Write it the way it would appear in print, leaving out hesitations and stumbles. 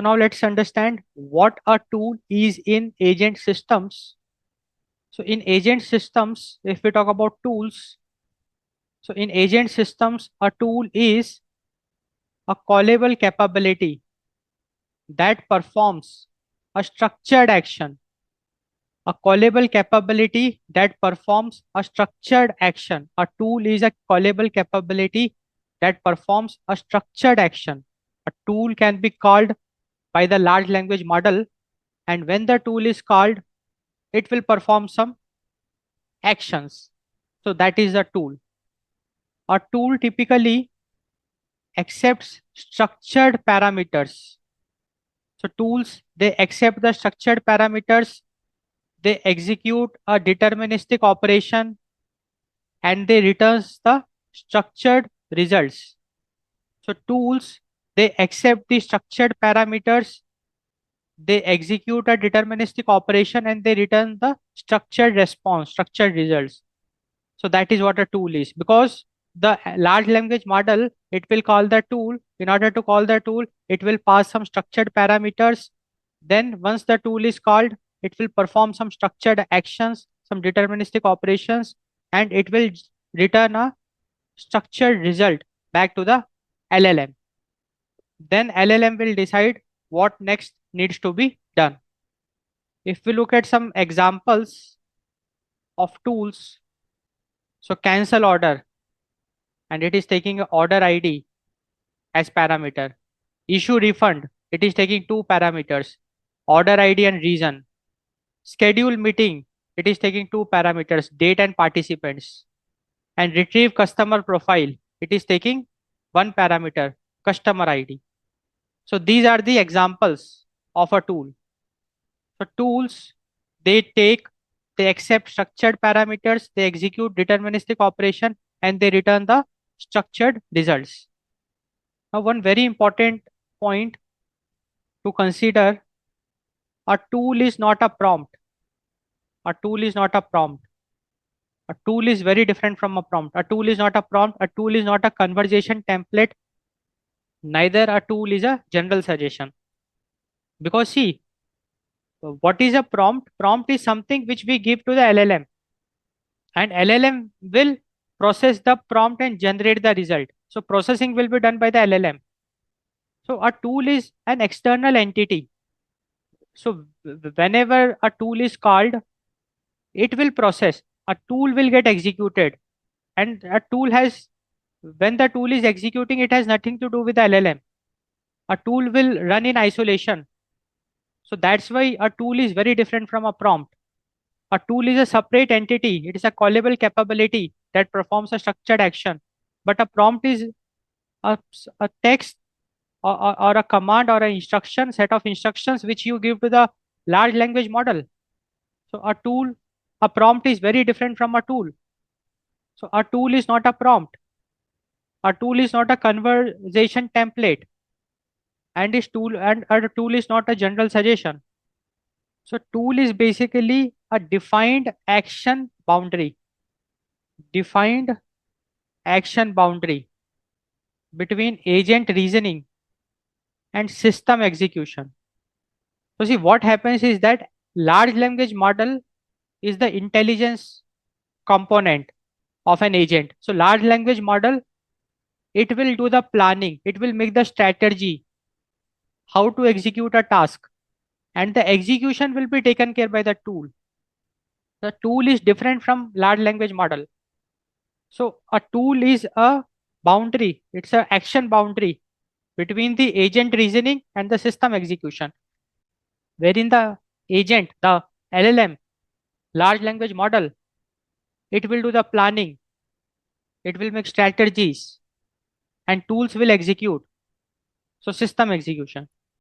So now let's understand what a tool is in agent systems. So in agent systems, if we talk about tools, so in agent systems, a tool is a callable capability that performs a structured action. A callable capability that performs a structured action. A tool is a callable capability that performs a structured action. A tool can be called by the large language model, and when the tool is called, it will perform some actions. So that is a tool. A tool typically accepts structured parameters. So tools, they accept the structured parameters, they execute a deterministic operation, and they returns the structured results. So tools, they accept the structured parameters, they execute a deterministic operation, and they return the structured response, structured results. So that is what a tool is. Because the large language model, it will call the tool. In order to call the tool, it will pass some structured parameters. Then once the tool is called, it will perform some structured actions, some deterministic operations, and it will return a structured result back to the LLM. Then LLM will decide what next needs to be done. If we look at some examples of tools, so cancel order, and it is taking a order ID as parameter. Issue refund, it is taking two parameters, order ID and reason. Schedule meeting, it is taking two parameters, date and participants. And retrieve customer profile, it is taking one parameter, customer ID. So these are the examples of a tool. So tools, they take, they accept structured parameters, they execute deterministic operation, and they return the structured results. Now, one very important point to consider, a tool is not a prompt. A tool is not a prompt. A tool is very different from a prompt. A tool is not a prompt. A tool is not a conversation template. Neither a tool is a general suggestion. Because see, what is a prompt? Prompt is something which we give to the LLM, and LLM will process the prompt and generate the result. So processing will be done by the LLM. So a tool is an external entity. So whenever a tool is called, it will process. A tool will get executed, and a tool has, when the tool is executing, it has nothing to do with the LLM. A tool will run in isolation. So that's why a tool is very different from a prompt. A tool is a separate entity. It is a callable capability that performs a structured action. But a prompt is a text, or a command, or an instruction set of instructions which you give to the large language model. So a tool, a prompt is very different from a tool. So a tool is not a prompt. A tool is not a conversation template, and a tool is not a general suggestion. So tool is basically a defined action boundary. Defined action boundary between agent reasoning and system execution. So see, what happens is that large language model is the intelligence component of an agent. So large language model, it will do the planning, it will make the strategy, how to execute a task, and the execution will be taken care by the tool. The tool is different from large language model. So a tool is a boundary, it's an action boundary between the agent reasoning and the system execution, wherein the agent, the LLM, large language model, it will do the planning, it will make strategies, and tools will execute. So system execution.